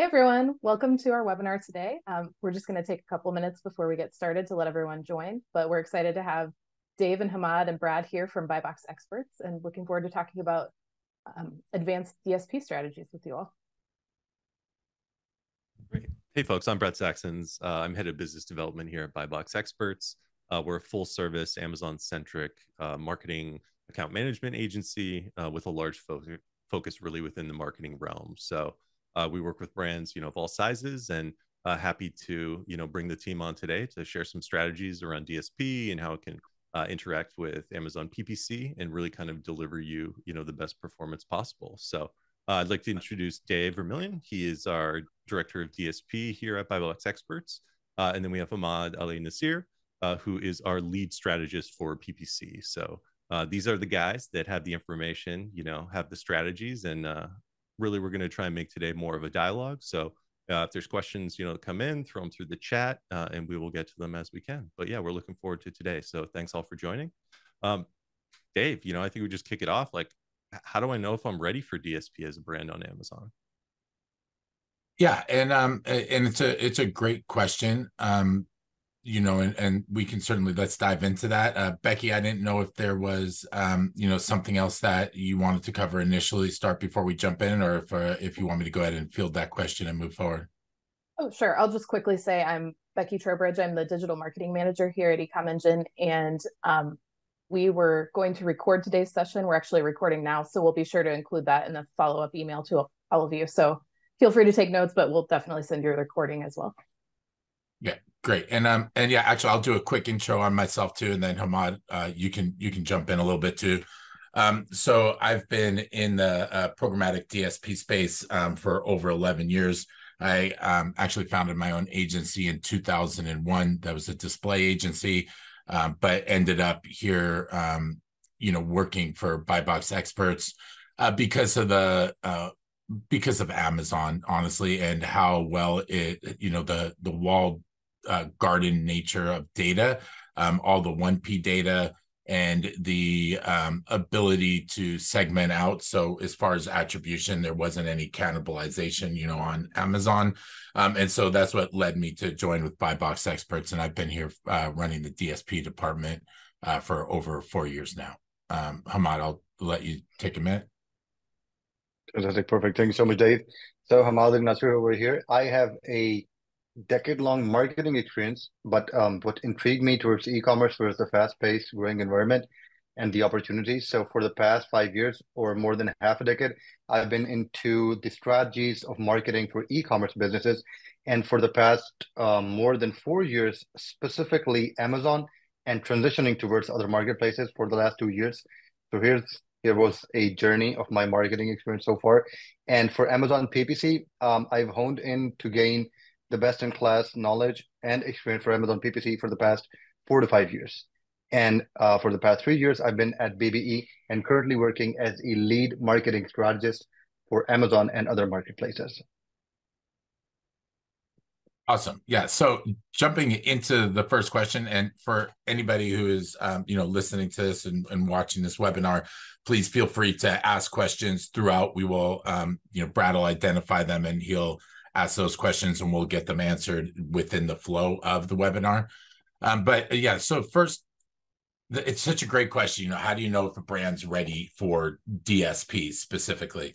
everyone, welcome to our webinar today. We're just going to take a couple minutes before we get started to let everyone join, but we're excited to have Dave and Hamad and Brad here from Buybox Experts and looking forward to talking about advanced DSP strategies with you all. Great. Hey folks, I'm Brett Saxons. I'm head of business development here at Buybox Experts. We're a full service Amazon-centric marketing account management agency with a large focus really within the marketing realm. So we work with brands, of all sizes, and happy to, bring the team on today to share some strategies around DSP and how it can interact with Amazon PPC and really kind of deliver you, the best performance possible. So I'd like to introduce Dave Vermillion. He is our director of DSP here at Buybox Experts. And then we have Hamad Ali Nasir, who is our lead strategist for PPC. So these are the guys that have the information, have the strategies, and really we're going to try and make today more of a dialogue. So if there's questions, come in, throw them through the chat, and we will get to them as we can. But yeah, we're looking forward to today. So thanks all for joining. Dave, I think we just kick it off. Like, how do I know if I'm ready for DSP as a brand on Amazon? Yeah, and it's a great question. And we can certainly, let's dive into that. Becky, I didn't know if there was something else that you wanted to cover initially, start before we jump in, or if you want me to go ahead and field that question and move forward. Oh, sure. I'll just quickly say I'm Becky Trowbridge. I'm the digital marketing manager here at Ecom Engine, and we were going to record today's session. We're actually recording now, so we'll be sure to include that in the follow-up email to all of you. So feel free to take notes, but we'll definitely send you a recording as well. Yeah, great. And yeah, actually, I'll do a quick intro on myself too, and then Hamad, you can jump in a little bit too. So I've been in the programmatic DSP space for over 11 years. I actually founded my own agency in 2001. That was a display agency. But ended up here, working for Buybox Experts because of Amazon, honestly, and how well it, the walled garden nature of data, all the 1P data, and the ability to segment out. So as far as attribution, there wasn't any cannibalization, on Amazon. And so that's what led me to join with Buybox Experts. And I've been here running the DSP department for over 4 years now. Hamad, I'll let you take a minute. Fantastic. Perfect. Thank you so much, Dave. So Hamad and Nasir over here. I have a decade-long marketing experience, but what intrigued me towards e-commerce was the fast-paced growing environment and the opportunities. So for the past 5 years, or more than half a decade, I've been into the strategies of marketing for e-commerce businesses. And for the past more than 4 years, specifically Amazon, and transitioning towards other marketplaces for the last 2 years. So here was a journey of my marketing experience so far. And for Amazon PPC, I've honed in to gain the best-in-class knowledge and experience for Amazon PPC for the past 4 to 5 years. And for the past 3 years, I've been at BBE and currently working as a lead marketing strategist for Amazon and other marketplaces. Awesome. Yeah. So jumping into the first question, and for anybody who is, listening to this and watching this webinar, please feel free to ask questions throughout. We will, Brad will identify them and he'll ask those questions and we'll get them answered within the flow of the webinar. But yeah, so first, it's such a great question. How do you know if a brand's ready for DSP specifically?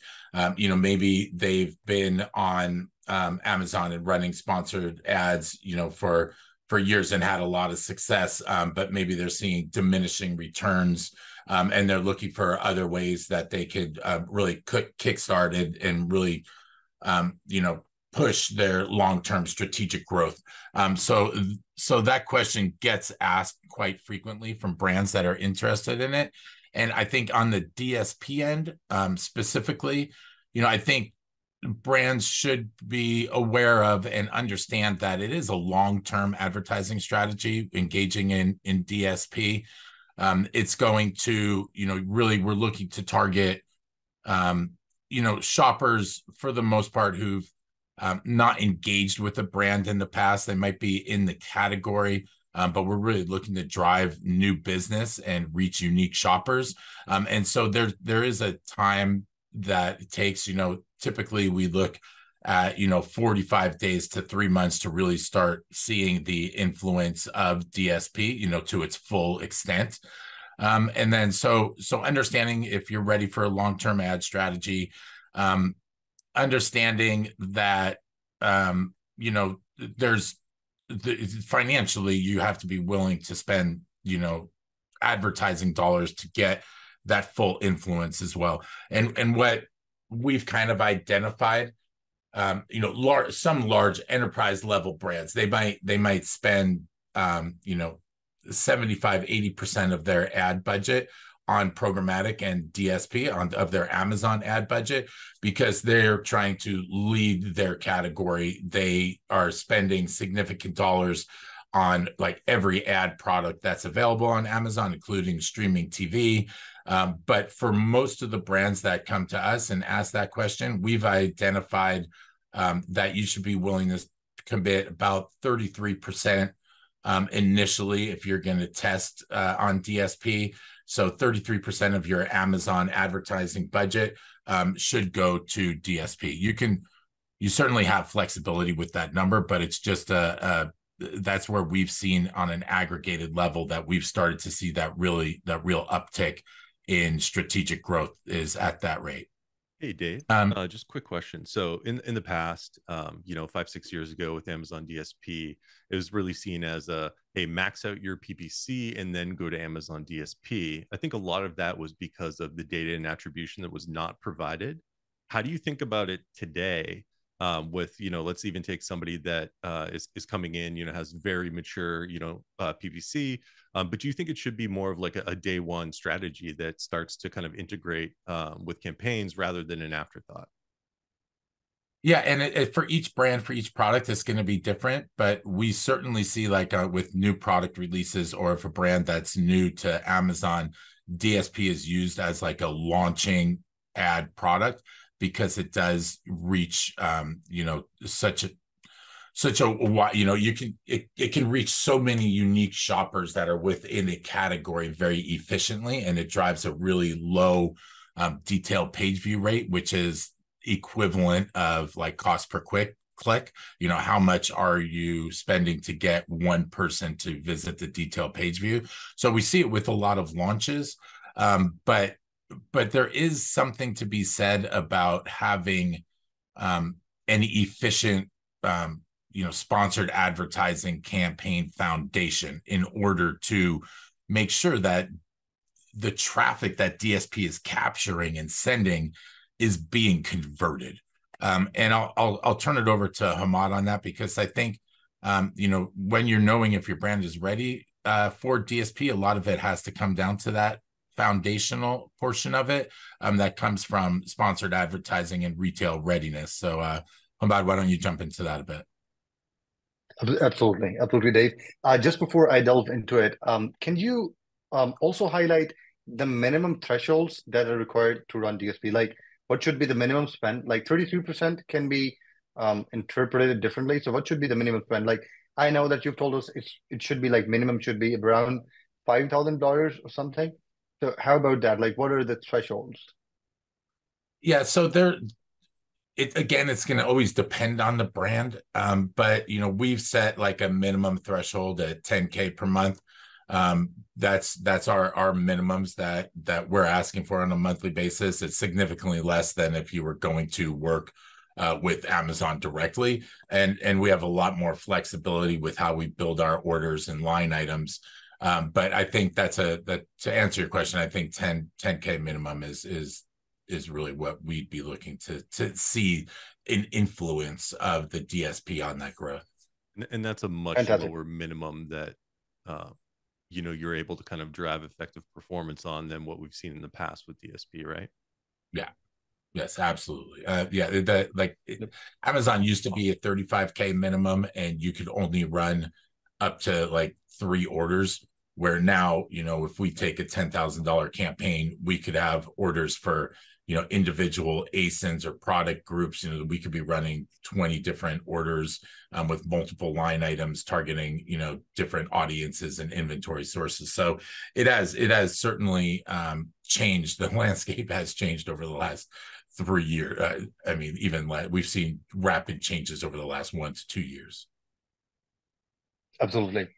Maybe they've been on Amazon and running sponsored ads, for years and had a lot of success, but maybe they're seeing diminishing returns, and they're looking for other ways that they could really kickstart it and really, push their long-term strategic growth. So that question gets asked quite frequently from brands that are interested in it. And I think on the DSP end, specifically, I think brands should be aware of and understand that it is a long-term advertising strategy, engaging in DSP. It's going to, really, we're looking to target, shoppers for the most part who've not engaged with a brand in the past. They might be in the category, but we're really looking to drive new business and reach unique shoppers. And so there is a time that it takes, typically we look 45 days to 3 months to really start seeing the influence of DSP, to its full extent. And then so understanding if you're ready for a long-term ad strategy, understanding that, there's financially, you have to be willing to spend, advertising dollars to get that full influence as well. And what we've kind of identified, some large enterprise level brands, they might spend, 75-80% of their ad budget on programmatic and DSP of their Amazon ad budget, because they're trying to lead their category. They are spending significant dollars on like every ad product that's available on Amazon, including streaming TV. But for most of the brands that come to us and ask that question, we've identified that you should be willing to commit about 33% initially if you're going to test on DSP. So 33% of your Amazon advertising budget should go to DSP. You certainly have flexibility with that number, but it's just that's where we've seen on an aggregated level that we've started to see that real uptick in strategic growth is at that rate. Hey, Dave, just a quick question. So in the past, 5-6 years ago with Amazon DSP, it was really seen as hey, max out your PPC and then go to Amazon DSP. I think a lot of that was because of the data and attribution that was not provided. How do you think about it today? With, let's even take somebody that is coming in, has very mature, PPC. But do you think it should be more of like a day one strategy that starts to kind of integrate with campaigns rather than an afterthought? Yeah, and for each brand, for each product, it's going to be different. But we certainly see like with new product releases, or if a brand that's new to Amazon, DSP is used as like a launching ad product, because it does reach, such a it can reach so many unique shoppers that are within a category very efficiently, and it drives a really low detailed page view rate, which is equivalent of like cost per click. How much are you spending to get one person to visit the detailed page view? So we see it with a lot of launches, but there is something to be said about having an efficient, sponsored advertising campaign foundation in order to make sure that the traffic that DSP is capturing and sending is being converted. And I'll turn it over to Hamad on that, because I think, when you're knowing if your brand is ready for DSP, a lot of it has to come down to that foundational portion of it that comes from sponsored advertising and retail readiness. So Hamad, why don't you jump into that a bit? Absolutely, Dave. Just before I delve into it, can you also highlight the minimum thresholds that are required to run DSP? Like, what should be the minimum spend? Like 33% can be interpreted differently. So what should be the minimum spend? Like, I know that you've told us it should be like minimum should be around $5,000 or something. So how about that? Like, what are the thresholds? Yeah, so it's going to always depend on the brand. But we've set like a minimum threshold at 10K per month. That's our minimums that we're asking for on a monthly basis. It's significantly less than if you were going to work with Amazon directly, and we have a lot more flexibility with how we build our orders and line items. But I think to answer your question, I think 10K minimum is really what we'd be looking to see an influence of the DSP on that growth. And that's a much lower minimum that you're able to kind of drive effective performance on than what we've seen in the past with DSP, right? Yeah. Yes, absolutely. Amazon used to be a 35K minimum, and you could only run up to like 3 orders, where now, if we take a $10,000 campaign, we could have orders for, individual ASINs or product groups. We could be running 20 different orders with multiple line items targeting, different audiences and inventory sources. So it has certainly changed. The landscape has changed over the last 3 years. I mean, even like we've seen rapid changes over the last 1 to 2 years. Absolutely.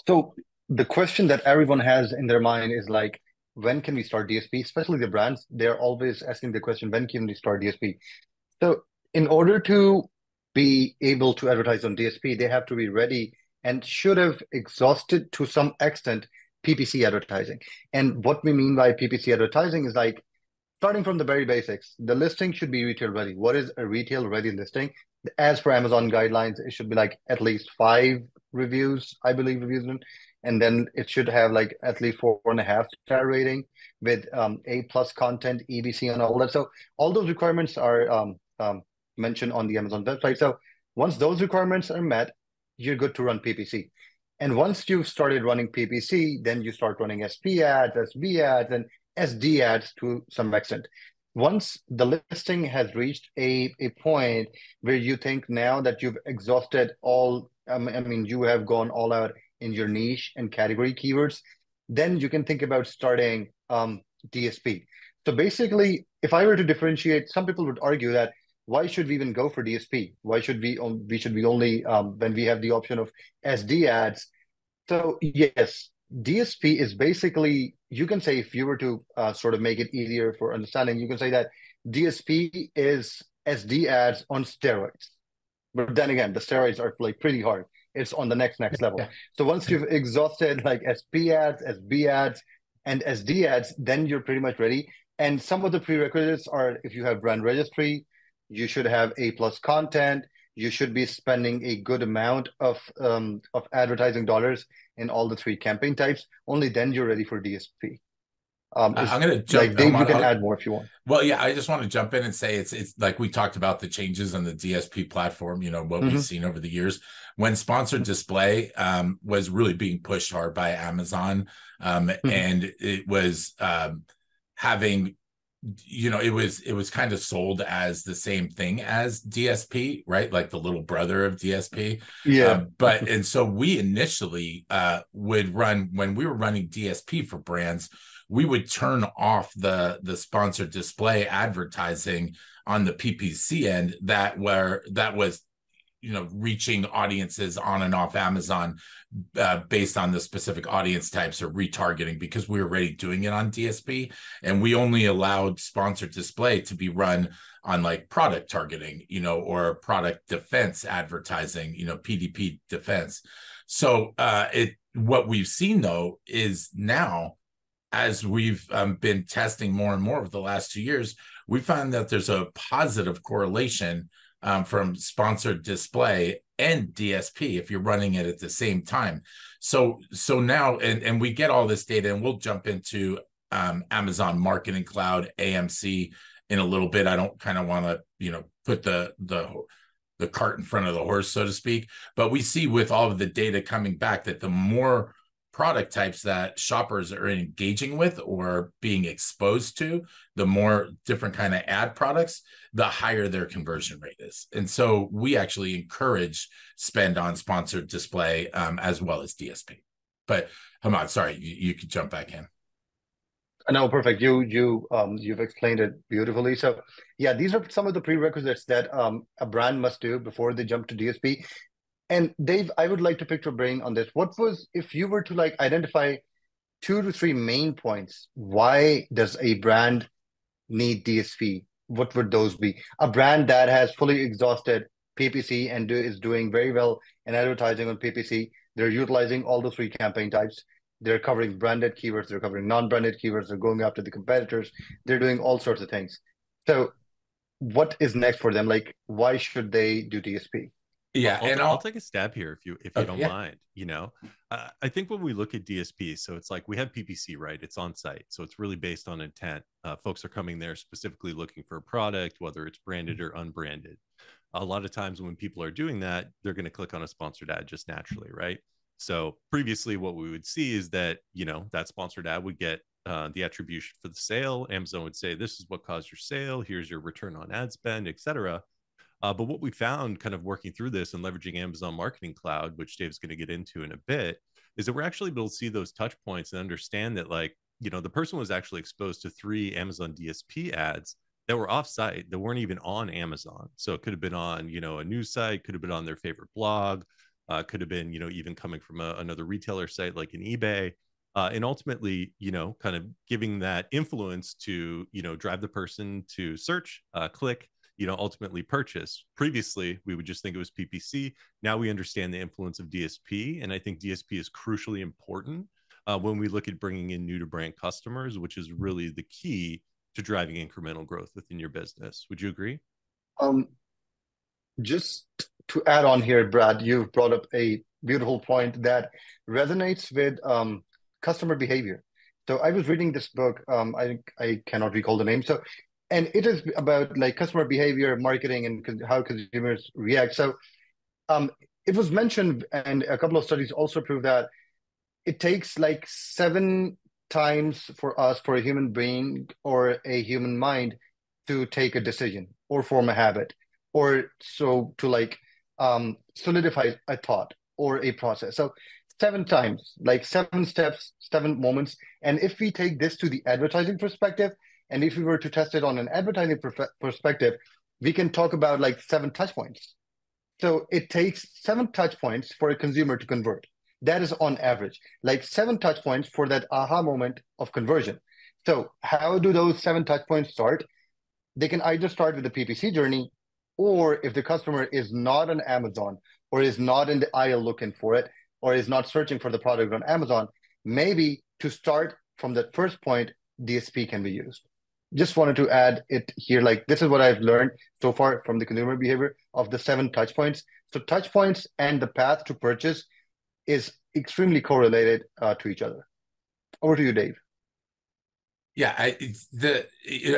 So the question that everyone has in their mind is like, when can we start DSP? Especially the brands, they're always asking the question, when can we start DSP? So in order to be able to advertise on DSP, they have to be ready and should have exhausted to some extent PPC advertising. And what we mean by PPC advertising is like starting from the very basics. The listing should be retail ready. What is a retail ready listing? As per Amazon guidelines, it should be like at least 5 reviews, I believe, and then it should have like at least 4.5 star rating with A+ content, EBC, and all that. So all those requirements are mentioned on the Amazon website. So once those requirements are met, you're good to run PPC. And once you've started running PPC, then you start running SP ads, SB ads, and SD ads to some extent. Once the listing has reached a point where you think now that you've exhausted all, I mean, you have gone all out in your niche and category keywords, then you can think about starting DSP. So basically, if I were to differentiate, some people would argue that why should we even go for DSP? Why should we should be only when we have the option of SD ads? So yes, DSP is basically, you can say, if you were to sort of make it easier for understanding, you can say that DSP is SD ads on steroids. But then again, the steroids are like pretty hard. It's on the next level. Yeah. So once you've exhausted like SP ads, SB ads, and SD ads, then you're pretty much ready. And some of the prerequisites are, if you have brand registry, you should have A+ content. You should be spending a good amount of advertising dollars in all the 3 campaign types. Only then you're ready for DSP. I'm going to jump. Like Dave, you can add more if you want. Well, yeah, I just want to jump in and say it's like we talked about the changes on the DSP platform, you know, what we've seen over the years. When sponsored display was really being pushed hard by Amazon, and it was having, you know, it was kind of sold as the same thing as DSP, right? Like the little brother of DSP. Yeah. And so we initially would run, when we were running DSP for brands, we would turn off the sponsored display advertising on the PPC end that was, you know, reaching audiences on and off Amazon based on the specific audience types or retargeting, because we were already doing it on DSP, and we only allowed sponsored display to be run on like product targeting, you know, or product defense advertising, you know, PDP defense. So what we've seen though is now, as we've been testing more and more over the last 2 years, we found that there's a positive correlation from sponsored display and DSP if you're running it at the same time. So now, and we get all this data, and we'll jump into Amazon Marketing Cloud, AMC, in a little bit. I don't kind of want to, you know, put the cart in front of the horse, so to speak. But we see with all of the data coming back that the more product types that shoppers are engaging with or being exposed to, the more different kind of ad products, the higher their conversion rate is. And so we actually encourage spend on sponsored display as well as DSP. But Hamad, sorry, you could jump back in. No, perfect. You've explained it beautifully. So yeah, these are some of the prerequisites that a brand must do before they jump to DSP. And Dave, I would like to pick your brain on this. What was, if you were to like identify 2 to 3 main points, why does a brand need DSP? What would those be? A brand that has fully exhausted PPC and is doing very well in advertising on PPC. They're utilizing all the 3 campaign types. They're covering branded keywords. They're covering non-branded keywords. They're going after the competitors. They're doing all sorts of things. So what is next for them? Like, why should they do DSP? Yeah, I'll take a stab here if you don't yeah. mind. You know, I think when we look at DSP, so it's like we have PPC, right? It's on site, so it's really based on intent. Folks are coming there specifically looking for a product, whether it's branded or unbranded. A lot of times when people are doing that, they're going to click on a sponsored ad just naturally, right? So previously, what we would see is that, you know, that sponsored ad would get the attribution for the sale. Amazon would say, this is what caused your sale. Here's your return on ad spend, etc. But what we found kind of working through this and leveraging Amazon Marketing Cloud, which Dave's going to get into in a bit, is that we're actually able to see those touch points and understand that, like, you know, the person was actually exposed to 3 Amazon DSP ads that were off-site, that weren't even on Amazon. So it could have been on, a news site, could have been on their favorite blog, could have been, even coming from another retailer site like an eBay. And ultimately, kind of giving that influence to, drive the person to search, click, ultimately purchase. Previously, we would just think it was PPC. Now we understand the influence of DSP. And I think DSP is crucially important when we look at bringing in new to brand customers, which is really the key to driving incremental growth within your business. Would you agree? Just to add on here, Brad, you've brought up a beautiful point that resonates with customer behavior. So I was reading this book. I cannot recall the name. And it is about like customer behavior, marketing, and how consumers react. So it was mentioned, and a couple of studies also prove that it takes like 7 times for a human being or a human mind to take a decision or form a habit, or so to like solidify a thought or a process. So 7 times, like 7 steps, 7 moments. And if we take this to the advertising perspective, and if we were to test it on an advertising perspective, we can talk about like 7 touch points. So it takes 7 touch points for a consumer to convert. That is on average, like 7 touch points for that aha moment of conversion. So how do those 7 touch points start? They can either start with the PPC journey, or if the customer is not on Amazon or is not in the aisle looking for it, or is not searching for the product on Amazon, maybe to start from that first point, DSP can be used. Just wanted to add it here. Like, this is what I've learned so far from the consumer behavior of the 7 touch points. So touch points and the path to purchase is extremely correlated to each other. Over to you, Dave. Yeah,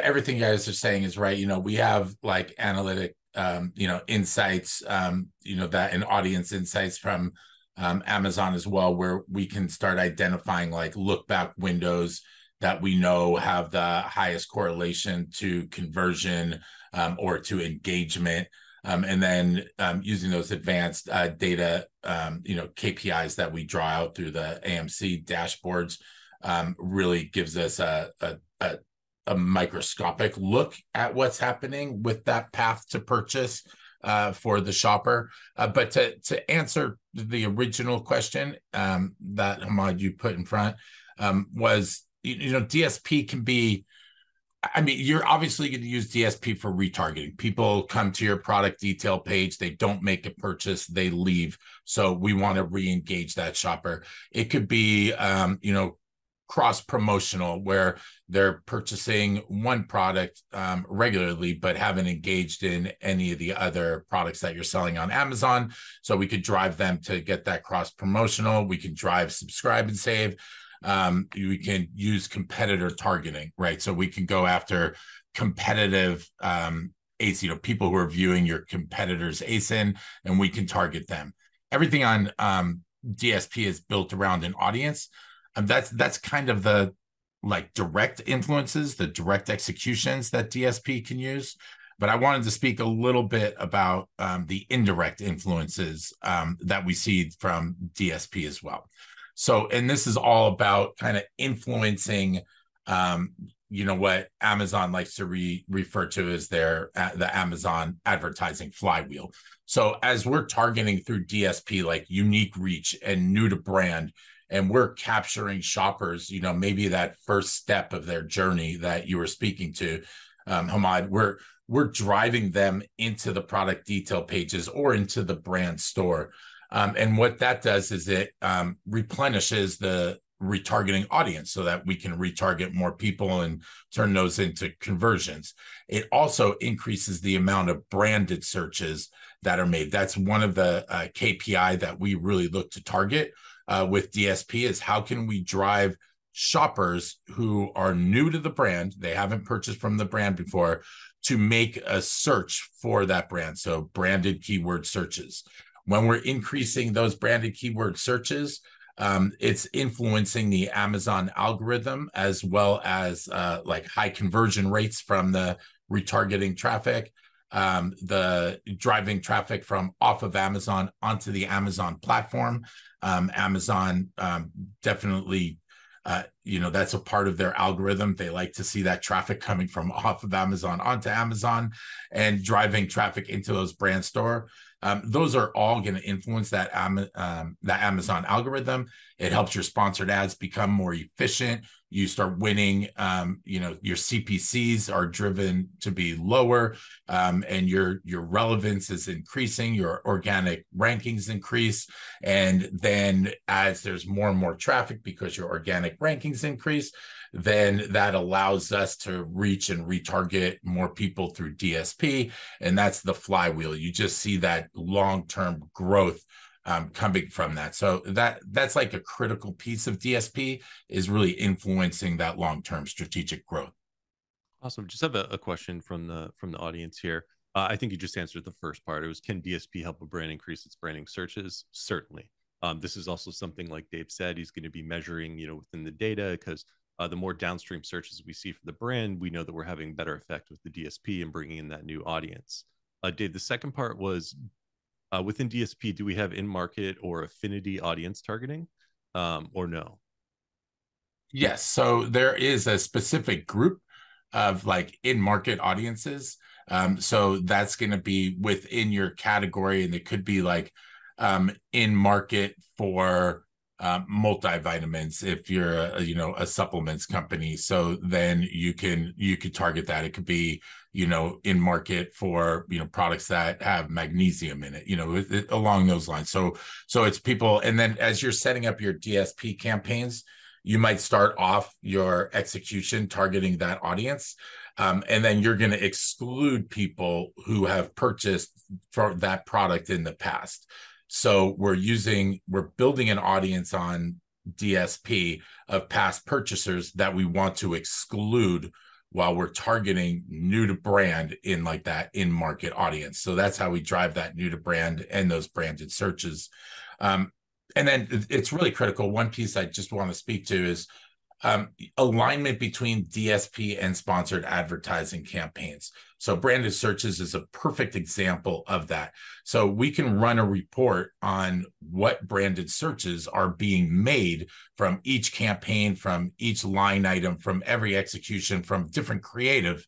everything you guys are saying is right. We have like analytic, insights, that and audience insights from Amazon as well, where we can start identifying like look back windows that we know have the highest correlation to conversion or to engagement. And then using those advanced data, KPIs that we draw out through the AMC dashboards really gives us a microscopic look at what's happening with that path to purchase for the shopper. But to answer the original question that Hamad you put in front was, DSP can be, you're obviously going to use DSP for retargeting. People come to your product detail page, they don't make a purchase, they leave. So we want to re-engage that shopper. It could be, cross-promotional, where they're purchasing one product regularly, but haven't engaged in any of the other products that you're selling on Amazon. So we could drive them to get that cross-promotional. We can drive subscribe and save. We can use competitor targeting, right? So we can go after competitive ASIN, people who are viewing your competitors' ASIN, and we can target them. Everything on DSP is built around an audience. That's kind of the like direct influences, the direct executions that DSP can use. But I wanted to speak a little bit about the indirect influences that we see from DSP as well. So, and this is all about kind of influencing, what Amazon likes to refer to as the Amazon advertising flywheel. So as we're targeting through DSP, like unique reach and new to brand, and we're capturing shoppers, maybe that first step of their journey that you were speaking to, Hamad, we're driving them into the product detail pages or into the brand store. And what that does is it replenishes the retargeting audience so that we can retarget more people and turn those into conversions. It also increases the amount of branded searches that are made. That's one of the KPI that we really look to target with DSP, is how can we drive shoppers who are new to the brand, they haven't purchased from the brand before, to make a search for that brand. So branded keyword searches. When we're increasing those branded keyword searches, it's influencing the Amazon algorithm, as well as like high conversion rates from the retargeting traffic, the driving traffic from off of Amazon onto the Amazon platform. Amazon definitely That's a part of their algorithm. They like to see that traffic coming from off of Amazon onto Amazon and driving traffic into those brand store. Those are all going to influence that Amazon algorithm. It helps your sponsored ads become more efficient. You start winning. Your CPCs are driven to be lower, and your relevance is increasing. Your organic rankings increase, and then as there's more and more traffic because your organic rankings increase, then that allows us to reach and retarget more people through DSP, and that's the flywheel. You just see that long-term growth coming from that. So that's like a critical piece of DSP, is really influencing that long-term strategic growth. Awesome. Just have a question from the audience here. I think you just answered the first part. It was, can DSP help a brand increase its branding searches? Certainly. This is also something, like Dave said, he's going to be measuring, within the data, because the more downstream searches we see for the brand, we know that we're having better effect with the DSP and bringing in that new audience. Dave, the second part was, within DSP, do we have in-market or affinity audience targeting, or no? Yes. So there is a specific group of like in-market audiences. So that's going to be within your category, and it could be like in market for multivitamins if you're a supplements company. So then you could target that. It could be in market for products that have magnesium in it, along those lines. So it's people, and then as you're setting up your DSP campaigns, you might start off your execution targeting that audience, and then you're going to exclude people who have purchased for that product in the past. So we're building an audience on DSP of past purchasers that we want to exclude while we're targeting new to brand in like that in-market audience. So that's how we drive that new to brand and those branded searches. And then it's really critical. One piece I just want to speak to is alignment between DSP and sponsored advertising campaigns. So branded searches is a perfect example of that. So we can run a report on what branded searches are being made from each campaign, from each line item, from every execution, from different creative,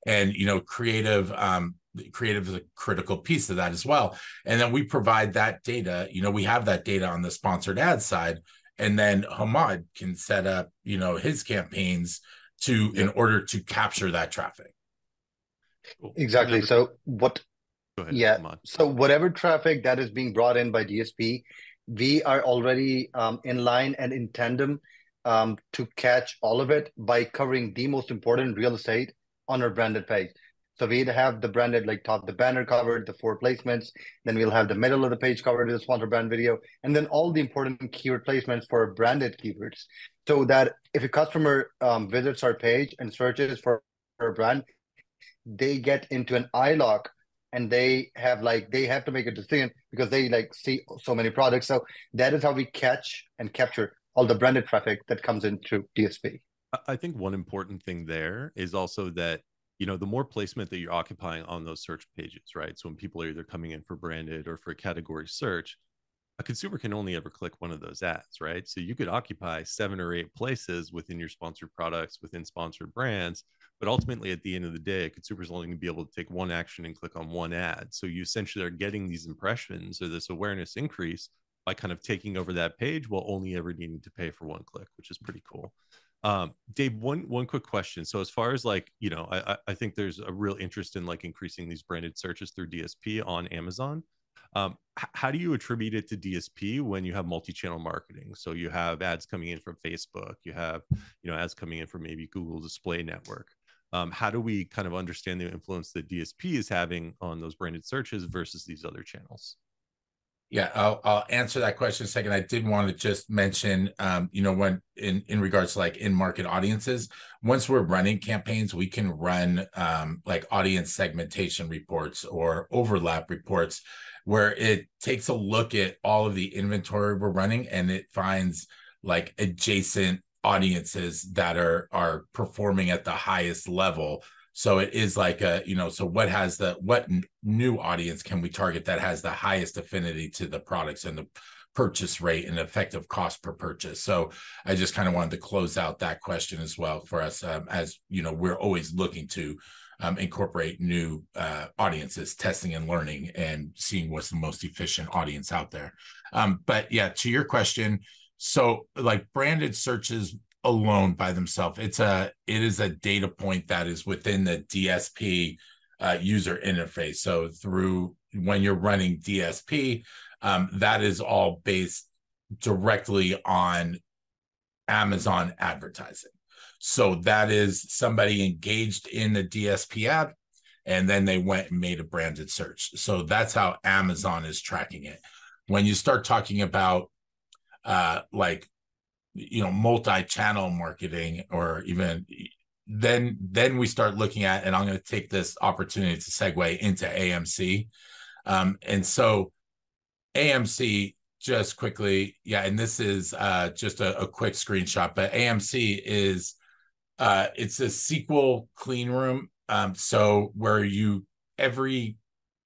and creative is a critical piece of that as well. And then we provide that data. We have that data on the sponsored ad side. And then Hamad can set up, his campaigns in order to capture that traffic. Cool. Exactly. So what? Go ahead, Yeah. Hamad. So whatever traffic that is being brought in by DSP, we are already in line and in tandem to catch all of it by covering the most important real estate on our branded page. So we'd have the branded, like top, the banner covered, the 4 placements. Then we'll have the middle of the page covered with a sponsor brand video, and then all the important keyword placements for branded keywords. So that if a customer visits our page and searches for a brand, they get into an eye lock, and they have to make a decision because they see so many products. So that is how we catch and capture all the branded traffic that comes in through DSP. I think one important thing there is also that the more placement that you're occupying on those search pages, right? So when people are either coming in for branded or for a category search, a consumer can only ever click one of those ads, right? So you could occupy 7 or 8 places within your sponsored products, within sponsored brands, but ultimately at the end of the day, a consumer's only going to be able to take one action and click on one ad. So you essentially are getting these impressions or this awareness increase by kind of taking over that page while only ever needing to pay for one click, which is pretty cool. Dave, one quick question. So as far as I think there's a real interest in increasing these branded searches through DSP on Amazon. How do you attribute it to DSP when you have multi-channel marketing? So you have ads coming in from Facebook, you have ads coming in from maybe Google Display Network. How do we kind of understand the influence that DSP is having on those branded searches versus these other channels? Yeah, I'll answer that question in a second. I did want to just mention, when in regards to in-market audiences, once we're running campaigns, we can run audience segmentation reports or overlap reports, where it takes a look at all of the inventory we're running, and it finds adjacent audiences that are performing at the highest level. So it is so what new audience can we target that has the highest affinity to the products and the purchase rate and effective cost per purchase. So I just kind of wanted to close out that question as well for us, as you know, we're always looking to incorporate new audiences, testing and learning, and seeing what's the most efficient audience out there. But yeah, to your question, so like branded searches alone by themselves, it is a data point that is within the DSP user interface. So through when you're running DSP, that is all based directly on Amazon advertising. So that is somebody engaged in the DSP app, and then they went and made a branded search. So that's how Amazon is tracking it. When you start talking about like, you know, multi-channel marketing, or even then we start looking at, and I'm going to take this opportunity to segue into AMC. And so AMC, just quickly, yeah, and this is just a quick screenshot, but AMC is it's a SQL clean room. So where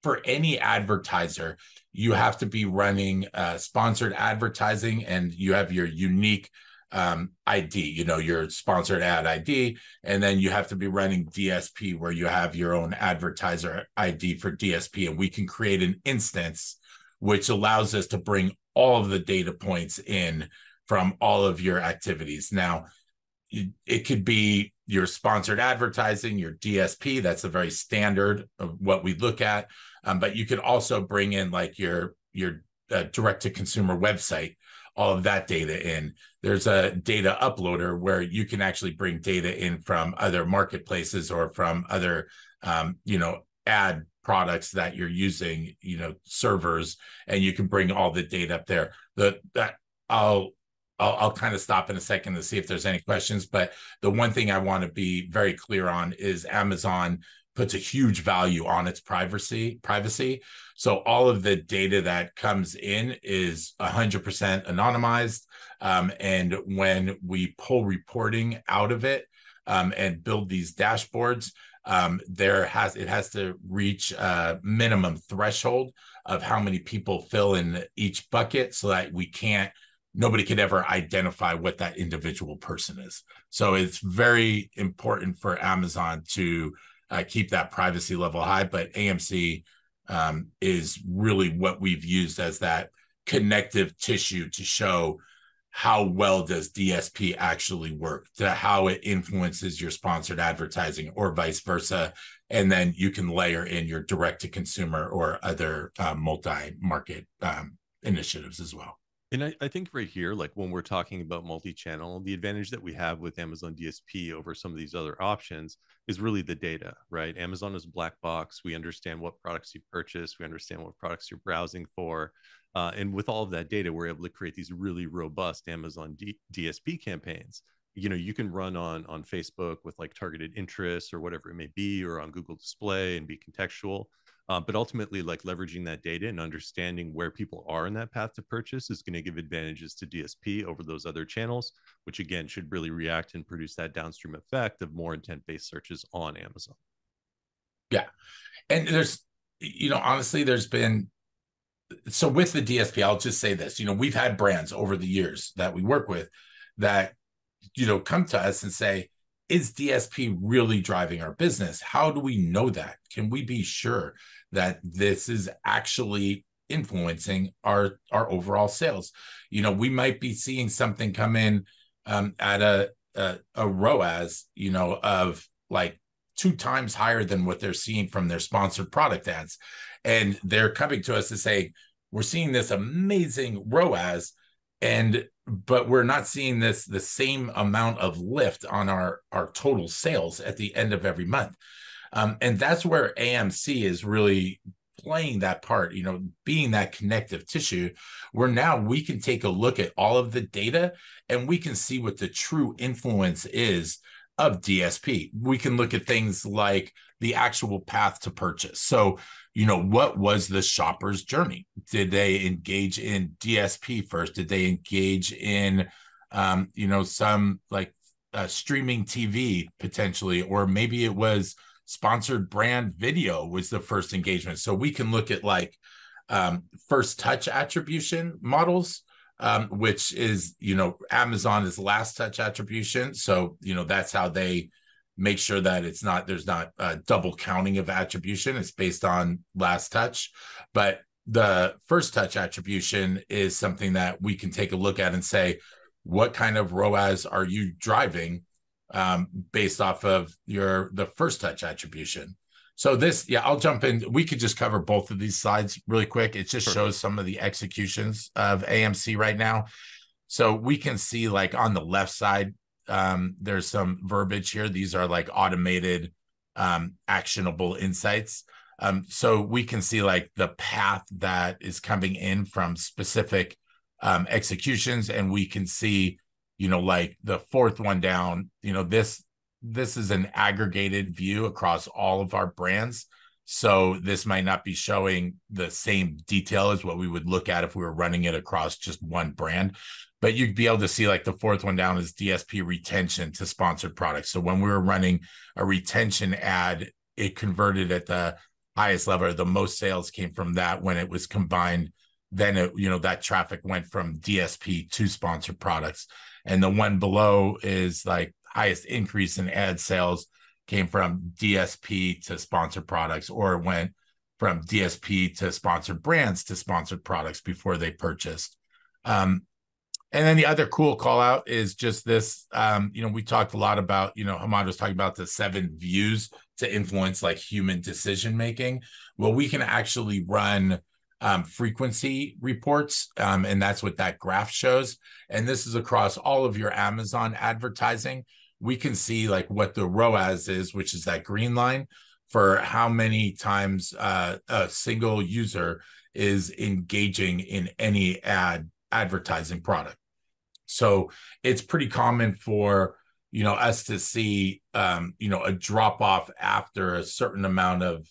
for any advertiser, you have to be running sponsored advertising, and you have your unique ID, you know, your sponsored ad ID, and then you have to be running DSP, where you have your own advertiser ID for DSP, and we can create an instance which allows us to bring all of the data points in from all of your activities. Now, it could be your sponsored advertising, your DSP, that's a very standard of what we look at, but you could also bring in like your direct-to-consumer website, all of that data in. There's a data uploader where you can actually bring data in from other marketplaces or from other, you know, ad products that you're using, you know, servers, and you can bring all the data up there. I'll kind of stop in a second to see if there's any questions, but the one thing I want to be very clear on is Amazon puts a huge value on its privacy. So all of the data that comes in is 100% anonymized. And when we pull reporting out of it and build these dashboards, it has to reach a minimum threshold of how many people fill in each bucket, so that nobody could ever identify what that individual person is. So it's very important for Amazon to keep that privacy level high. But AMC is really what we've used as that connective tissue to show how well does DSP actually work, to how it influences your sponsored advertising or vice versa. And then you can layer in your direct-to-consumer or other multi-market initiatives as well. And I think right here, like when we're talking about multi-channel, the advantage that we have with Amazon DSP over some of these other options is really the data, right? Amazon is a black box. We understand what products you purchase. We understand what products you're browsing for. And with all of that data, we're able to create these really robust Amazon DSP campaigns. You know, you can run on Facebook with like targeted interests or whatever it may be, or on Google Display and be contextual. But ultimately, like leveraging that data and understanding where people are in that path to purchase is going to give advantages to DSP over those other channels, which again should really react and produce that downstream effect of more intent-based searches on Amazon. Yeah. And there's, you know, honestly, so with the DSP, I'll just say this, you know, we've had brands over the years that we work with that, you know, come to us and say, is DSP really driving our business? How do we know that? Can we be sure that this is actually influencing our overall sales? You know, we might be seeing something come in at a ROAS, you know, of like 2 times higher than what they're seeing from their sponsored product ads. And they're coming to us to say, we're seeing this amazing ROAS, but we're not seeing the same amount of lift on our total sales at the end of every month. And that's where AMC is really playing that part, you know, being that connective tissue, where now we can take a look at all of the data and we can see what the true influence is of DSP. We can look at things like the actual path to purchase. So, you know, what was the shopper's journey? Did they engage in DSP first? Did they engage in, you know, some like streaming TV potentially, or maybe it was sponsored brand video was the first engagement. So we can look at like first touch attribution models, which is, Amazon is last touch attribution. So, that's how they make sure that there's not double counting of attribution. It's based on last touch. But the first touch attribution is something that we can take a look at and say, what kind of ROAS are you driving based off of the first touch attribution? So I'll jump in. We could just cover both of these slides really quick. It just shows some of the executions of AMC right now. So we can see, like, on the left side, there's some verbiage here. These are like automated actionable insights. So we can see like the path that is coming in from specific executions, and we can see, like the fourth one down, this is an aggregated view across all of our brands. So this might not be showing the same detail as what we would look at if we were running it across just one brand. But you'd be able to see, like, the fourth one down is DSP retention to sponsored products. So when we were running a retention ad, it converted at the highest level. The most sales came from that when it was combined. Then that traffic went from DSP to sponsored products. And the one below is like highest increase in ad sales came from DSP to sponsored products, or went from DSP to sponsored brands to sponsored products before they purchased. And then the other cool call out is just this, we talked a lot about, Hamad was talking about the 7 views to influence like human decision making. Well, we can actually run frequency reports, and that's what that graph shows. And this is across all of your Amazon advertising. We can see like what the ROAS is, which is that green line, for how many times a single user is engaging in any advertising product. So it's pretty common for us to see a drop off after a certain amount of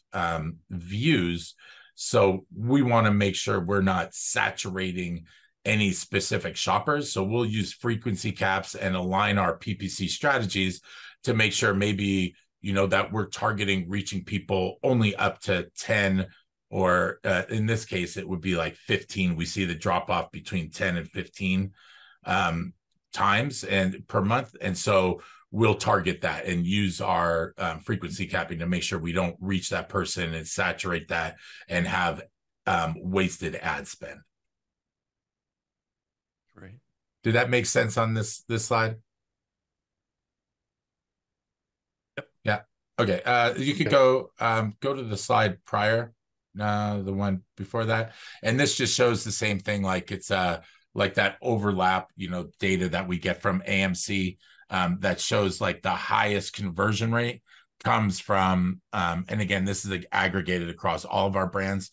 views. So we want to make sure we're not saturating any specific shoppers. So we'll use frequency caps and align our PPC strategies to make sure maybe, that we're targeting reaching people only up to 10, or in this case, it would be like 15. We see the drop off between 10 and 15 times and per month. And so we'll target that and use our frequency capping to make sure we don't reach that person and saturate that and have wasted ad spend. Right. Did that make sense on this slide? Yep. Yeah. Okay. You could go to the slide prior, the one before that, and this just shows the same thing. Like, it's like that overlap, data that we get from AMC that shows like the highest conversion rate comes from, and again, this is like aggregated across all of our brands,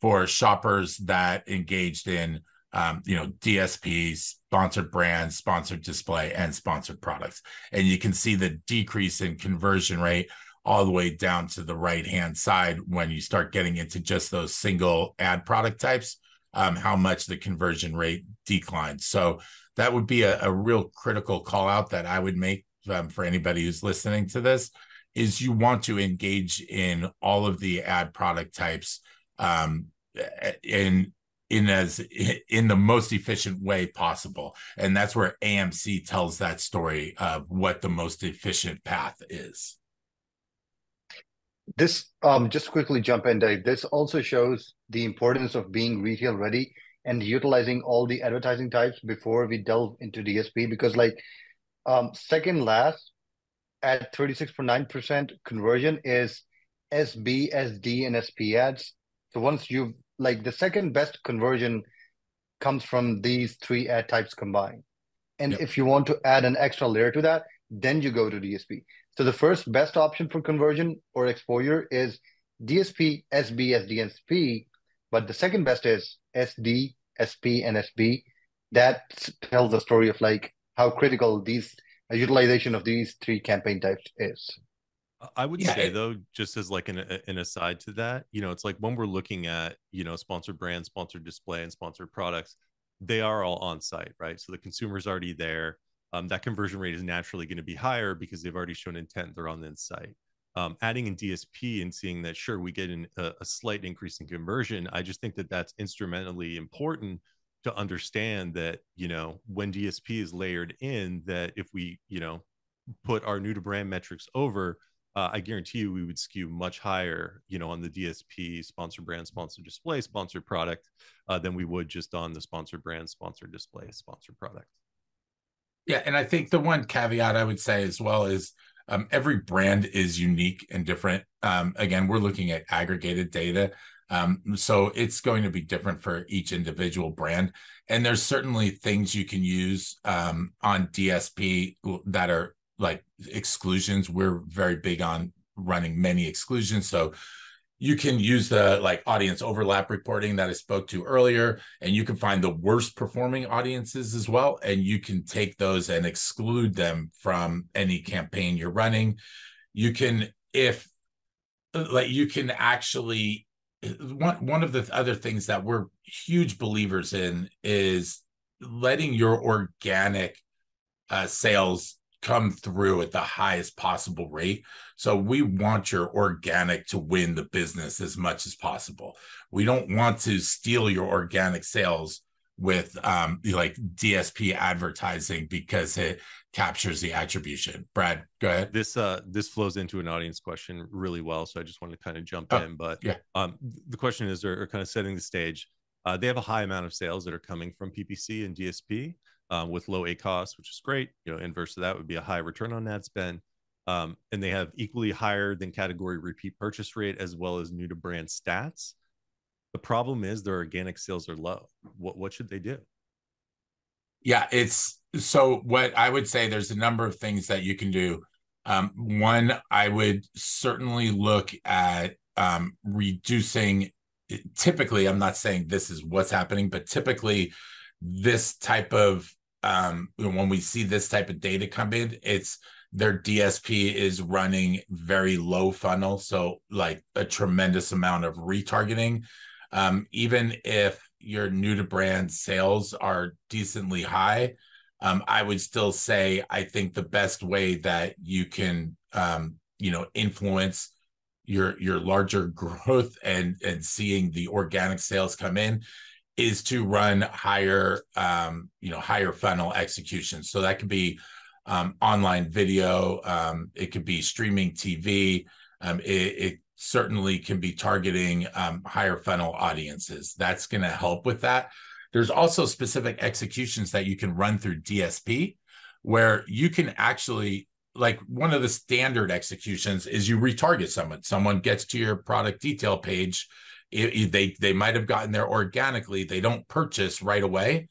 for shoppers that engaged in DSPs, sponsored brands, sponsored display, and sponsored products. And you can see the decrease in conversion rate all the way down to the right-hand side when you start getting into just those single ad product types, how much the conversion rate declines. So that would be a real critical call out that I would make for anybody who's listening to this, is you want to engage in all of the ad product types in the most efficient way possible. And that's where AMC tells that story of what the most efficient path is. This, just quickly jump in, Dave. This also shows the importance of being retail ready and utilizing all the advertising types before we delve into DSP, because like second last at 36.9% conversion is SB, SD, and SP ads. So once you've like the second best conversion comes from these 3 ad types combined. And Yep. if you want to add an extra layer to that, then you go to DSP. So the first best option for conversion or exposure is DSP, SB, SD, and SP. But the second best is SD, SP, and SB. That tells the story of like how critical these utilization of these 3 campaign types is. I would say, though, just as like an aside to that, it's like when we're looking at, sponsored brands, sponsored display, and sponsored products, they are all on site, right? So the consumer's already there. That conversion rate is naturally going to be higher because they've already shown intent. They're on the site. Adding in DSP and seeing that, sure, we get a slight increase in conversion. I just think that that's instrumentally important to understand that, when DSP is layered in, that if we, put our new to brand metrics over, I guarantee you we would skew much higher, on the DSP, sponsor brand, sponsor display, sponsor product, than we would just on the sponsor brand, sponsor display, sponsor product. Yeah, and I think the one caveat I would say as well is every brand is unique and different. Again, we're looking at aggregated data. So it's going to be different for each individual brand. And there's certainly things you can use on DSP that are like exclusions. We're very big on running many exclusions. So you can use the like audience overlap reporting that I spoke to earlier, and you can find the worst performing audiences as well. And you can take those and exclude them from any campaign you're running. You can, you can actually, one of the other things that we're huge believers in is letting your organic sales come through at the highest possible rate. So we want your organic to win the business as much as possible. We don't want to steal your organic sales with like DSP advertising because it captures the attribution. Brad, go ahead. This flows into an audience question really well, so I just wanted to kind of jump in. But yeah, the question is, or kind of setting the stage, they have a high amount of sales that are coming from PPC and DSP. With low ACoS, which is great. Inverse to that would be a high return on ad spend. And they have equally higher than category repeat purchase rate as well as new to brand stats. The problem is their organic sales are low. What should they do? Yeah, so what I would say, there's a number of things that you can do. One, I would certainly look at reducing. Typically, I'm not saying this is what's happening, but typically this type of when we see this type of data come in, it's their DSP is running very low funnel, so like a tremendous amount of retargeting. Even if your new to brand sales are decently high, I would still say I think the best way that you can influence your larger growth and seeing the organic sales come in is to run higher funnel execution. So that could be online video, it could be streaming TV, it certainly can be targeting higher funnel audiences. That's going to help with that. There's also specific executions that you can run through DSP where you can actually, like one of the standard executions is you retarget someone. Someone gets to your product detail page, they might have gotten there organically. They don't purchase right away.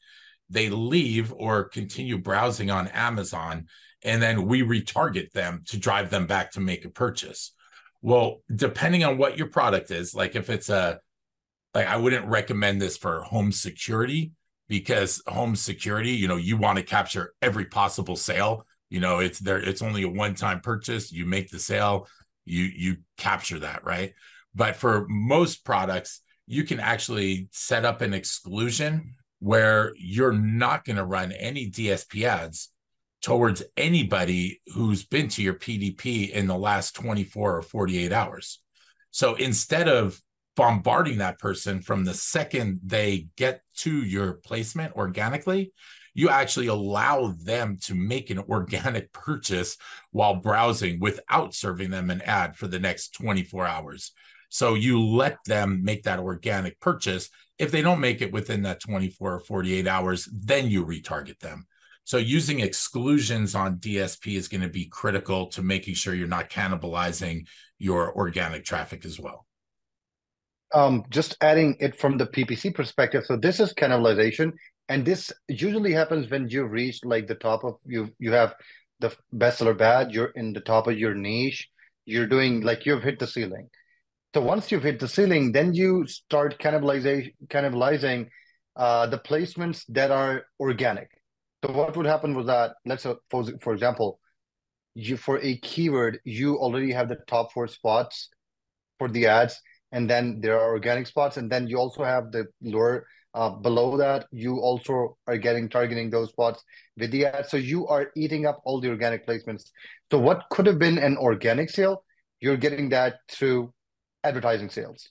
They leave or continue browsing on Amazon, and then we retarget them to drive them back to make a purchase. Well, depending on what your product is, like if it's I wouldn't recommend this for home security, because home security, you want to capture every possible sale. It's only a one-time purchase. You make the sale, you capture that, right? But for most products, you can actually set up an exclusion where you're not going to run any DSP ads towards anybody who's been to your PDP in the last 24 or 48 hours. So instead of bombarding that person from the second they get to your placement organically, you actually allow them to make an organic purchase while browsing without serving them an ad for the next 24 hours. So you let them make that organic purchase. If they don't make it within that 24 or 48 hours, then you retarget them. So using exclusions on DSP is going to be critical to making sure you're not cannibalizing your organic traffic as well. Just adding it from the PPC perspective. So this is cannibalization, and this usually happens when you've reached like the top of you have the bestseller badge, you're in the top of your niche, you're doing like you've hit the ceiling. So once you've hit the ceiling, then you start cannibalizing the placements that are organic. So what would happen was that, let's say, for example, for a keyword, you already have the top 4 spots for the ads, and then there are organic spots, and then you also have the lower below that, you also are targeting those spots with the ads. So you are eating up all the organic placements. So what could have been an organic sale, you're getting that through advertising sales.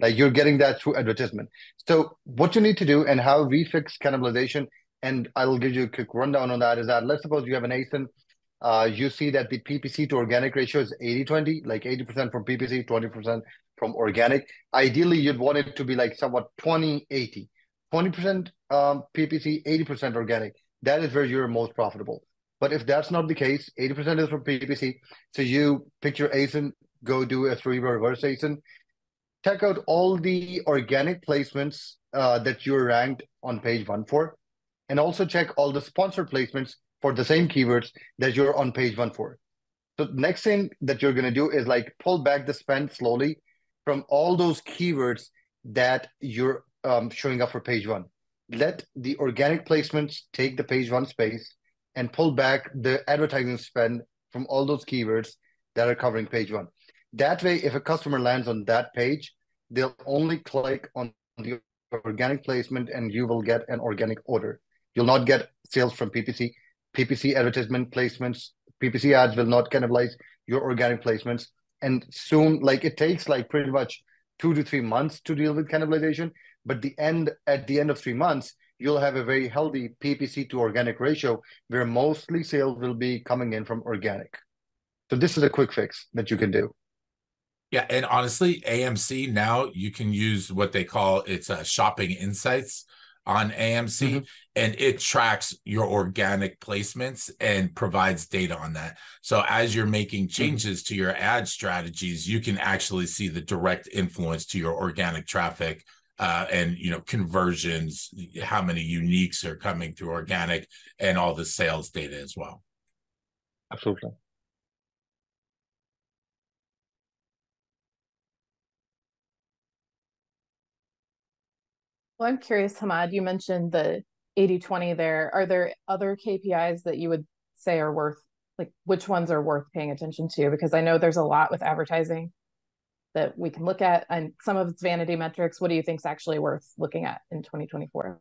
Like you're getting that through advertisement. So what you need to do and how we fix cannibalization, and I'll give you a quick rundown on that, is that let's suppose you have an ASIN. You see that the PPC to organic ratio is 80-20, like 80% from PPC, 20% from organic. Ideally, you'd want it to be like somewhat 20-80. 20% PPC, 80% organic. That is where you're most profitable. But if that's not the case, 80% is from PPC. So you pick your ASIN, go do a three reverse ASIN, check out all the organic placements that you're ranked on page 1 for, and also check all the sponsored placements for the same keywords that you're on page 1 for. So the next thing that you're going to do is like pull back the spend slowly from all those keywords that you're showing up for page 1. Let the organic placements take the page 1 space and pull back the advertising spend from all those keywords that are covering page 1. That way, if a customer lands on that page, they'll only click on the organic placement and you will get an organic order. You'll not get sales from PPC. PPC advertisement placements, PPC ads will not cannibalize your organic placements. And soon, like it takes like pretty much 2 to 3 months to deal with cannibalization. But at the end of 3 months, you'll have a very healthy PPC to organic ratio where mostly sales will be coming in from organic. So this is a quick fix that you can do. Yeah, and honestly, AMC now you can use what they call shopping insights on AMC, and it tracks your organic placements and provides data on that. So as you're making changes to your ad strategies, you can actually see the direct influence to your organic traffic and conversions, how many uniques are coming through organic, and all the sales data as well. Absolutely. Well, I'm curious, Hamad, you mentioned the 80-20 there. Are there other KPIs that you would say are worth, like which ones are worth paying attention to? Because I know there's a lot with advertising that we can look at, and some of it's vanity metrics. What do you think is actually worth looking at in 2024?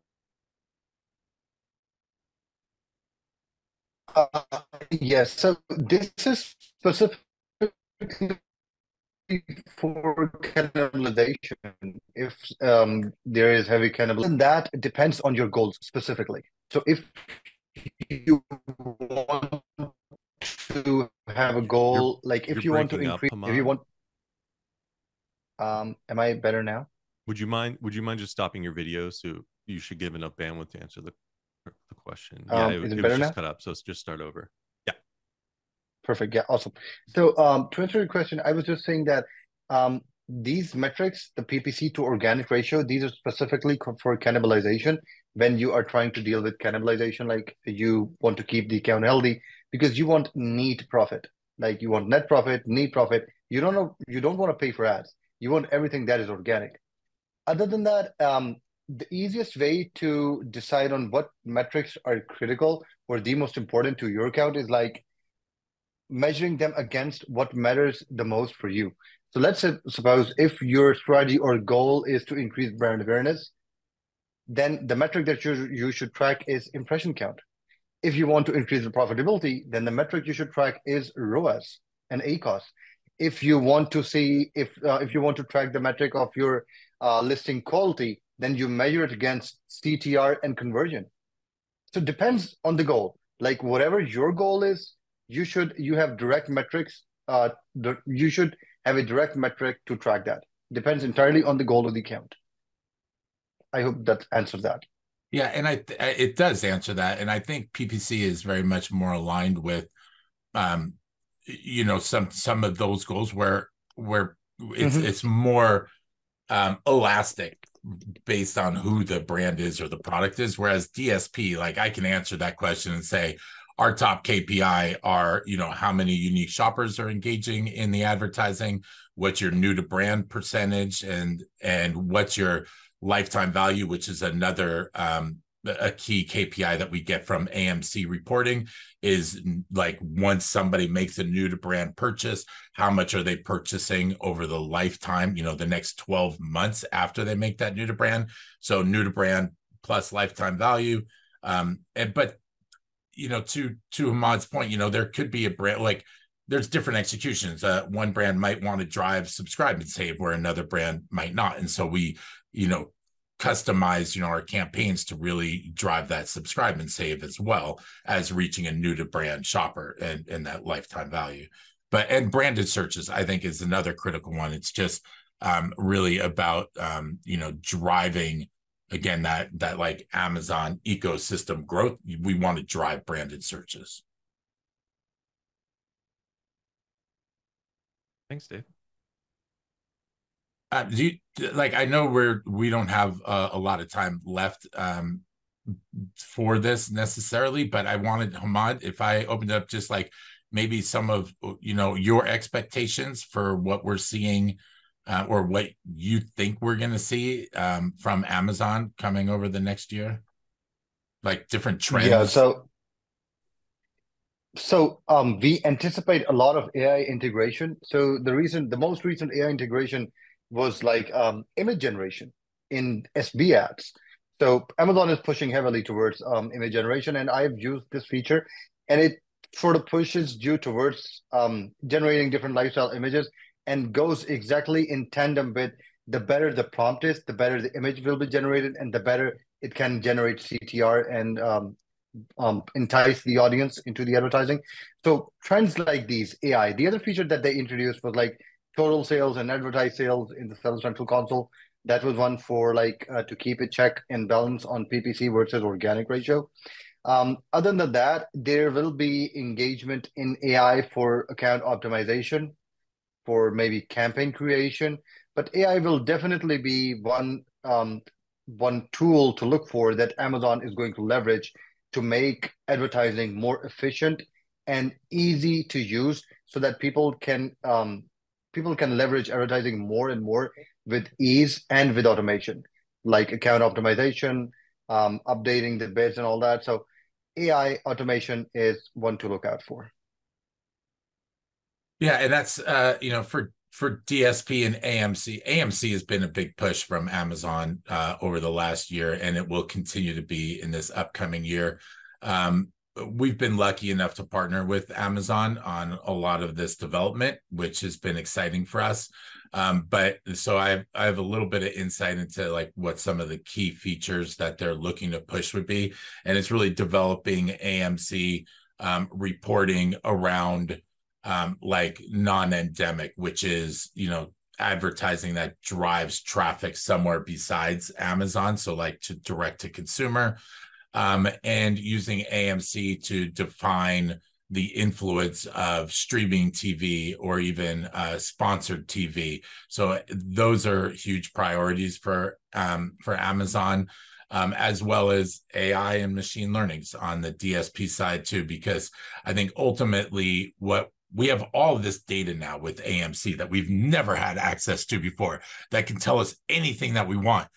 Yes, so this is specifically for cannibalization. If there is heavy cannibalization, that depends on your goals specifically. So if you want to have a goal, like if you want to increase, if you want, am I better now? Would you mind just stopping your video? So you should give enough bandwidth to answer the question. Yeah, Is it was better just now? cut up, so let's just start over. Yeah. Perfect. Yeah, awesome. So to answer your question, I was just saying that these metrics, the PPC to organic ratio, these are specifically for cannibalization. When you are trying to deal with cannibalization, like you want to keep the account healthy because you want neat profit, like you want net profit, neat profit. You don't want to pay for ads. You want everything that is organic. Other than that, the easiest way to decide on what metrics are critical or the most important to your account is like measuring them against what matters the most for you. So let's suppose if your strategy or goal is to increase brand awareness, then the metric that you should track is impression count. If you want to increase the profitability, then the metric you should track is ROAS and ACOS. If you want to see if you want to track the metric of your listing quality, then you measure it against CTR and conversion. So it depends on the goal. Like whatever your goal is, you have direct metrics. You should have a direct metric to track that. Depends entirely on the goal of the account. I hope that answers that. Yeah, and it does answer that, and I think PPC is very much more aligned with, some of those goals where it's more elastic based on who the brand is or the product is. Whereas DSP, like I can answer that question and say, our top KPI are, how many unique shoppers are engaging in the advertising, what's your new to brand percentage, and what's your lifetime value, which is another a key KPI that we get from AMC reporting, is like once somebody makes a new to brand purchase, how much are they purchasing over the lifetime, the next 12 months after they make that new to brand. So new to brand plus lifetime value. But to Hamad's point, there could be a brand like there's different executions. One brand might want to drive subscribe and save where another brand might not. And so we, customize, our campaigns to really drive that subscribe and save as well as reaching a new to brand shopper and that lifetime value. And branded searches, I think, is another critical one. It's just really about, driving, again, that like Amazon ecosystem growth. We want to drive branded searches. Thanks, Dave. I know we don't have a lot of time left for this necessarily, but I wanted, Hamad, if I opened up just like maybe some of your expectations for what we're seeing or what you think we're going to see from Amazon coming over the next year, like different trends. Yeah, so we anticipate a lot of AI integration. So the most recent AI integration was like image generation in SB ads. So Amazon is pushing heavily towards image generation, and I've used this feature, and it sort of pushes you towards generating different lifestyle images and goes exactly in tandem with the better the prompt is, the better the image will be generated, and the better it can generate CTR and entice the audience into the advertising. So trends like these, AI. The other feature that they introduced was like total sales and advertised sales in the Seller Central console. That was one for to keep it check and balance on PPC versus organic ratio. Other than that, there will be engagement in AI for account optimization, for maybe campaign creation, but AI will definitely be one tool to look for that Amazon is going to leverage to make advertising more efficient and easy to use, so that people can leverage advertising more and more with ease and with automation, like account optimization, updating the bids and all that. So AI automation is one to look out for. Yeah, and that's for DSP and AMC. AMC has been a big push from Amazon over the last year, and it will continue to be in this upcoming year. We've been lucky enough to partner with Amazon on a lot of this development, which has been exciting for us. But so I have a little bit of insight into like what some of the key features that they're looking to push would be, and it's really developing AMC reporting around like non-endemic, which is advertising that drives traffic somewhere besides Amazon, so like to direct to consumer, and using AMC to define the influence of streaming TV or even sponsored TV. So those are huge priorities for Amazon, as well as AI and machine learnings on the DSP side too, because I think ultimately we have all of this data now with AMC that we've never had access to before that can tell us anything that we want.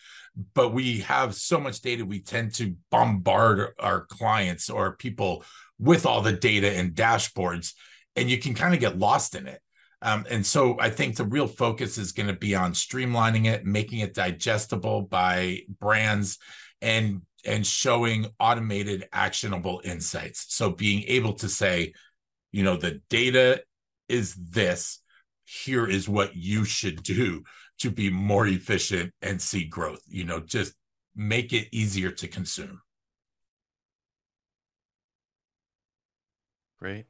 But we have so much data, we tend to bombard our clients or people with all the data and dashboards, and you can kind of get lost in it. And so I think the real focus is going to be on streamlining it, making it digestible by brands, and showing automated actionable insights. So being able to say, the data is this, here is what you should do to be more efficient and see growth, just make it easier to consume. Great.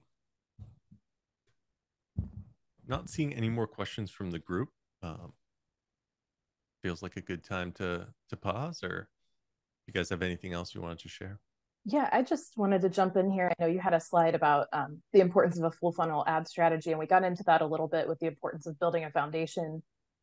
Not seeing any more questions from the group. Feels like a good time to pause, or you guys have anything else you wanted to share? Yeah, I just wanted to jump in here. I know you had a slide about the importance of a full funnel ad strategy, and we got into that a little bit with the importance of building a foundation,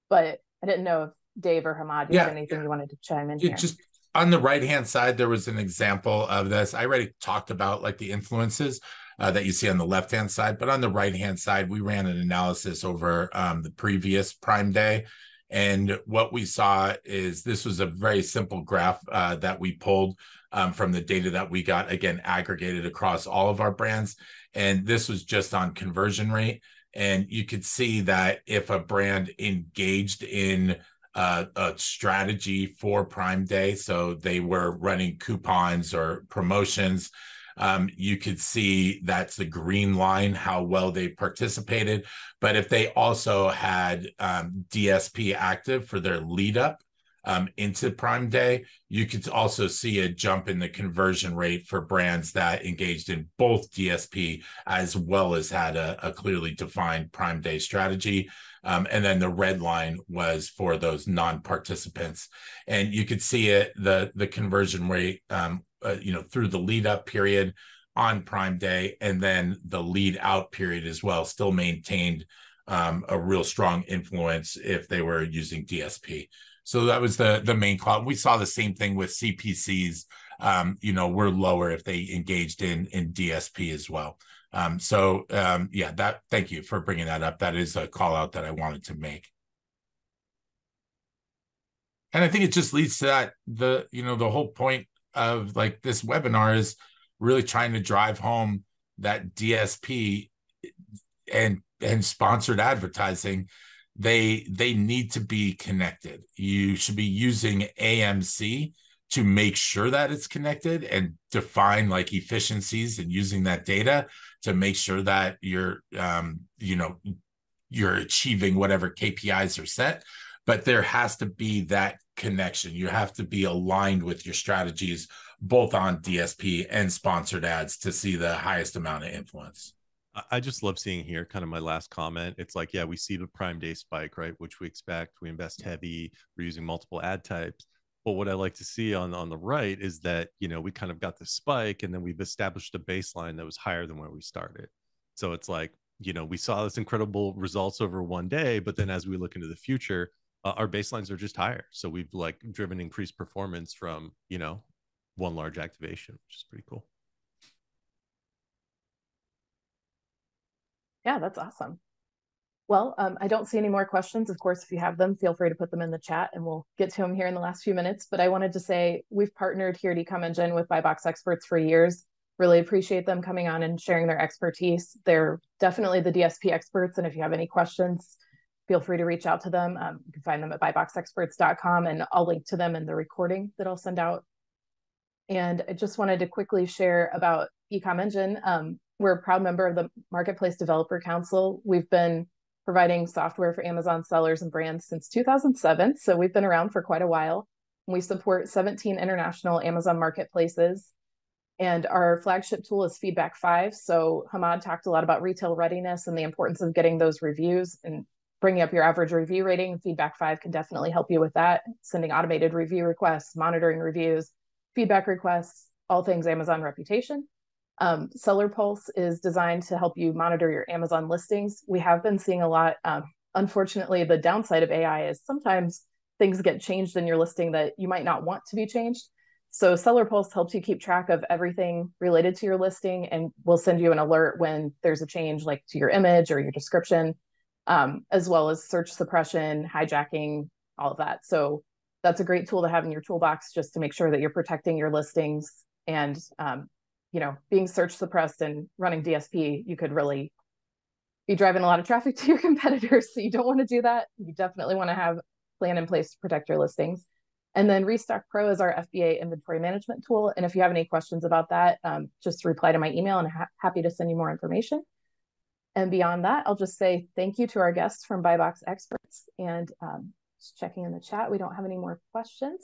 but I didn't know if Dave or Hamad, you had anything you wanted to chime in here? Just on the right-hand side, there was an example of this. I already talked about like the influences that you see on the left-hand side, but on the right-hand side, we ran an analysis over the previous Prime Day. And what we saw is this was a very simple graph that we pulled from the data that we got, again, aggregated across all of our brands. And this was just on conversion rate. And you could see that if a brand engaged in a strategy for Prime Day, so they were running coupons or promotions, You could see that's the green line, how well they participated. But if they also had DSP active for their lead up into Prime Day, you could also see a jump in the conversion rate for brands that engaged in both DSP as well as had a clearly defined Prime Day strategy. And then the red line was for those non-participants. And you could see it, the conversion rate, through the lead up period on Prime Day, and then the lead out period as well, still maintained a real strong influence if they were using DSP. So that was the main call. We saw the same thing with CPCs. We're lower if they engaged in DSP as well. Thank you for bringing that up. That is a call out that I wanted to make. And I think it just leads to that, the whole point of like this webinar is really trying to drive home that DSP and sponsored advertising, they need to be connected. You should be using AMC to make sure that it's connected and define like efficiencies and using that data to make sure that you're achieving whatever KPIs are set. But there has to be that connection. You have to be aligned with your strategies, both on DSP and sponsored ads, to see the highest amount of influence. I just love seeing here, kind of my last comment. It's like, yeah, we see the Prime Day spike, right? Which we expect. We invest heavy. We're using multiple ad types. But what I like to see on the right is that, we kind of got the spike and then we've established a baseline that was higher than where we started. So it's like, we saw this incredible results over one day, but then as we look into the future, our baselines are just higher. So we've like driven increased performance from, one large activation, which is pretty cool. Yeah, that's awesome. Well, I don't see any more questions. Of course, if you have them, feel free to put them in the chat and we'll get to them here in the last few minutes. But I wanted to say we've partnered here at EcomEngine with BuyBox experts for years. Really appreciate them coming on and sharing their expertise. They're definitely the DSP experts. And if you have any questions, feel free to reach out to them. You can find them at buyboxexperts.com, and I'll link to them in the recording that I'll send out. And I just wanted to quickly share about EcomEngine. We're a proud member of the Marketplace Developer Council. We've been providing software for Amazon sellers and brands since 2007. So we've been around for quite a while. We support 17 international Amazon marketplaces. And our flagship tool is Feedback 5. So Hamad talked a lot about retail readiness and the importance of getting those reviews and bringing up your average review rating. Feedback 5 can definitely help you with that. Sending automated review requests, monitoring reviews, feedback requests, all things Amazon reputation. Seller Pulse is designed to help you monitor your Amazon listings. We have been seeing a lot. Unfortunately, the downside of AI is sometimes things get changed in your listing that you might not want to be changed. So Seller Pulse helps you keep track of everything related to your listing, and will send you an alert when there's a change, like to your image or your description, as well as search suppression, hijacking, all of that. So that's a great tool to have in your toolbox just to make sure that you're protecting your listings. And being search suppressed and running DSP, you could really be driving a lot of traffic to your competitors. So you don't want to do that. You definitely want to have a plan in place to protect your listings. And then Restock Pro is our FBA inventory management tool. And if you have any questions about that, just reply to my email and happy to send you more information. And beyond that, I'll just say thank you to our guests from BuyBox experts. And just checking in the chat, we don't have any more questions.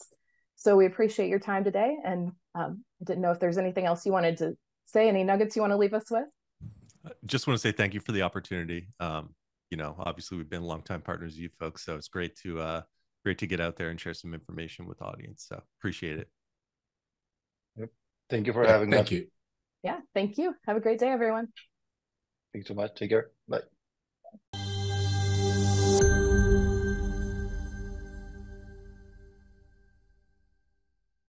So we appreciate your time today. And I didn't know if there's anything else you wanted to say, any nuggets you want to leave us with? Just want to say thank you for the opportunity. Obviously we've been longtime partners, you folks, so it's great to get out there and share some information with the audience. So appreciate it. Yep. Thank you for having us. Thank you. Yeah, thank you. Have a great day, everyone. Thanks so much. Take care. Bye.